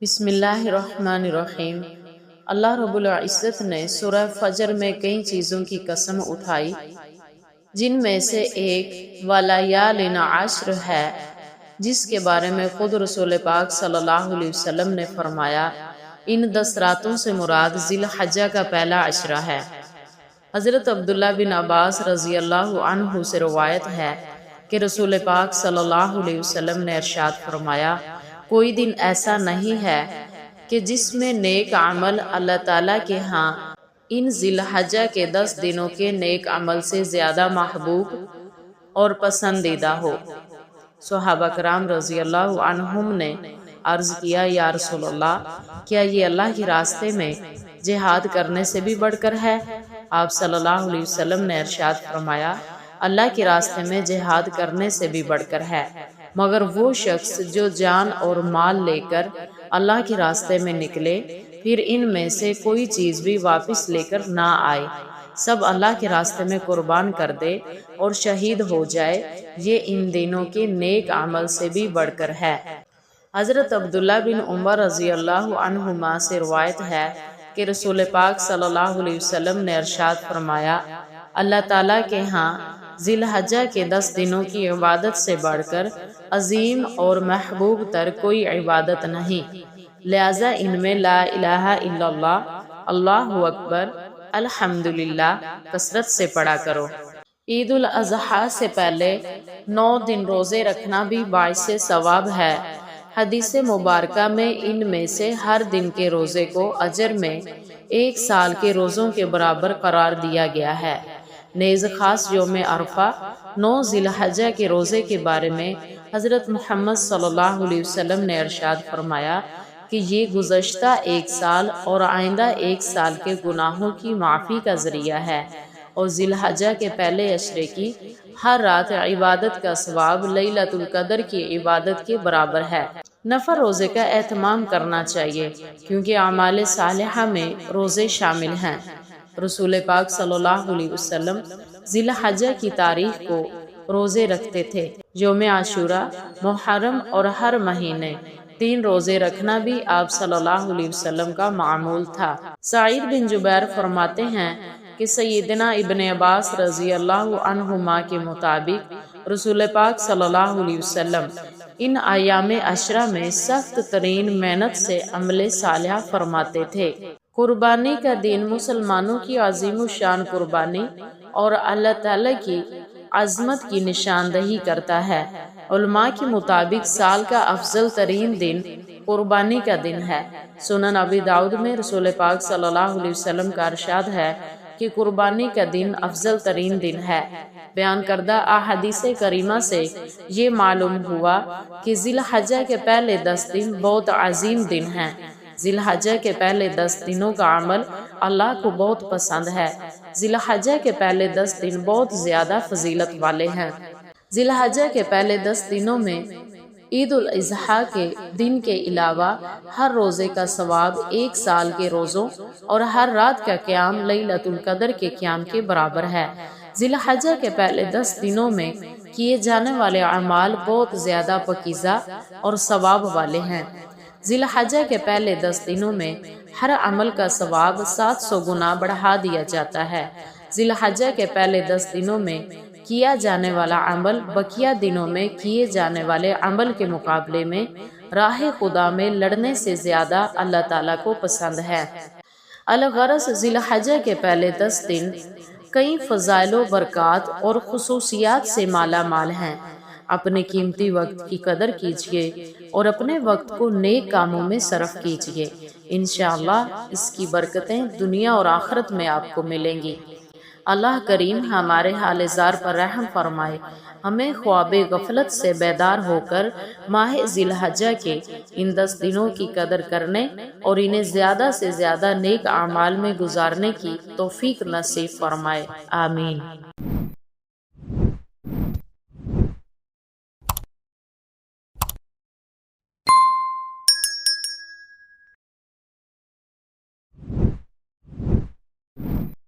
بسم اللہ الرحمن الرحیم۔ اللہ رب العزت نے سورہ فجر میں کئی چیزوں کی قسم اٹھائی، جن میں سے ایک وَلَيَالٍ عَشْرٍ ہے، جس کے بارے میں خود رسول پاک صلی اللہ علیہ وسلم نے فرمایا ان 10 راتوں سے مراد ذی الحجہ کا پہلا عشرہ ہے۔ حضرت عبداللہ بن عباس رضی اللہ عنہ سے روایت ہے کہ رسول پاک صلی اللہ علیہ وسلم نے ارشاد فرمایا، کوئی دن ایسا نہیں ہے کہ جس میں نیک عمل اللہ تعالیٰ کے ہاں ان ذی الحجہ کے 10 دنوں کے نیک عمل سے زیادہ محبوب اور پسندیدہ ہو۔ صحابہ کرام رضی اللہ عنہم نے عرض کیا، یا رسول اللہ، کیا یہ اللہ کے راستے میں جہاد کرنے سے بھی بڑھ کر ہے؟ آپ صلی اللہ علیہ وسلم نے ارشاد فرمایا، اللہ کے راستے میں جہاد کرنے سے بھی بڑھ کر ہے، مگر وہ شخص جو جان اور مال لے کر اللہ کے راستے میں نکلے، پھر ان میں سے کوئی چیز بھی واپس لے کر نہ آئے، سب اللہ کے راستے میں قربان کر دے اور شہید ہو جائے، یہ ان دنوں کے نیک عمل سے بھی بڑھ کر ہے۔ حضرت عبداللہ بن عمر رضی اللہ عنہما سے روایت ہے کہ رسول پاک صلی اللہ علیہ وسلم نے ارشاد فرمایا، اللہ تعالیٰ کے ہاں ذی الحجہ کے 10 دنوں کی عبادت سے بڑھ کر عظیم اور محبوب تر کوئی عبادت نہیں، لہذا ان میں لا الہ الا اللہ، اللہ اکبر، الحمدللہ کثرت سے پڑھا کرو۔ عید الاضحیٰ سے پہلے 9 دن روزے رکھنا بھی باعث ثواب ہے۔ حدیث مبارکہ میں ان میں سے ہر دن کے روزے کو اجر میں 1 سال کے روزوں کے برابر قرار دیا گیا ہے۔ نیز خاص یوم عرفہ 9 ذی الحجہ کے روزے کے بارے میں حضرت محمد صلی اللہ علیہ وسلم نے ارشاد فرمایا کہ یہ گزشتہ 1 سال اور آئندہ 1 سال کے گناہوں کی معافی کا ذریعہ ہے، اور ذی الحجہ کے پہلے عشرے کی ہر رات عبادت کا ثواب لیلۃ القدر کی عبادت کے برابر ہے۔ نفل روزے کا اہتمام کرنا چاہیے، کیونکہ اعمال صالحہ میں روزے شامل ہیں۔ رسول پاک صلی اللہ علیہ وسلم ذی الحجہ کی تاریخ کو روزے رکھتے تھے۔ یوم عاشوراء، محرم اور ہر مہینے 3 روزے رکھنا بھی آپ صلی اللہ علیہ وسلم کا معمول تھا۔ سعید بن جبیر فرماتے ہیں کہ سیدنا ابن عباس رضی اللہ عنہما کے مطابق رسول پاک صلی اللہ علیہ وسلم ان ایام عشرہ میں سخت ترین محنت سے عمل صالحہ فرماتے تھے۔ قربانی کا دن مسلمانوں کی عظیم الشان قربانی اور اللہ تعالیٰ کی عظمت کی نشاندہی کرتا ہے۔ علماء کے مطابق سال کا افضل ترین دن قربانی کا دن ہے۔ سنن ابی داؤد میں رسول پاک صلی اللہ علیہ وسلم کا ارشاد ہے کہ قربانی کا دن افضل ترین دن ہے۔ بیان کردہ احادیث کریمہ سے یہ معلوم ہوا کہ ذی الحجہ کے پہلے 10 دن بہت عظیم دن ہیں۔ ذی الحجہ کے پہلے 10 دنوں کا عمل اللہ کو بہت پسند ہے۔ ذی الحجہ کے پہلے 10 دن بہت زیادہ فضیلت والے ہیں۔ ذی الحجہ کے پہلے 10 دنوں میں عید الاضحیٰ کے دن کے علاوہ ہر روزے کا ثواب 1 سال کے روزوں اور ہر رات کا قیام لیلۃ القدر کے قیام کے برابر ہے۔ ذی الحجہ کے پہلے 10 دنوں میں کیے جانے والے اعمال بہت زیادہ پاکیزہ اور ثواب والے ہیں۔ ذی الحجہ کے پہلے 10 دنوں میں ہر عمل کا ثواب 700 گنا بڑھا دیا جاتا ہے۔ ذی الحجہ کے پہلے 10 دنوں میں کیا جانے والا عمل بقیہ دنوں میں کیے جانے والے عمل کے مقابلے میں راہ خدا میں لڑنے سے زیادہ اللہ تعالیٰ کو پسند ہے۔ الغرض ذی الحجہ کے پہلے 10 دن کئی فضائل و برکات اور خصوصیات سے مالا مال ہیں۔ اپنے قیمتی وقت کی قدر کیجیے اور اپنے وقت کو نیک کاموں میں صرف کیجیے، انشاءاللہ اس کی برکتیں دنیا اور آخرت میں آپ کو ملیں گی۔ اللہ کریم ہمارے حال زار پر رحم فرمائے، ہمیں خواب غفلت سے بیدار ہو کر ماہ ذی الحجہ کے ان 10 دنوں کی قدر کرنے اور انہیں زیادہ سے زیادہ نیک اعمال میں گزارنے کی توفیق نصیب فرمائے، آمین۔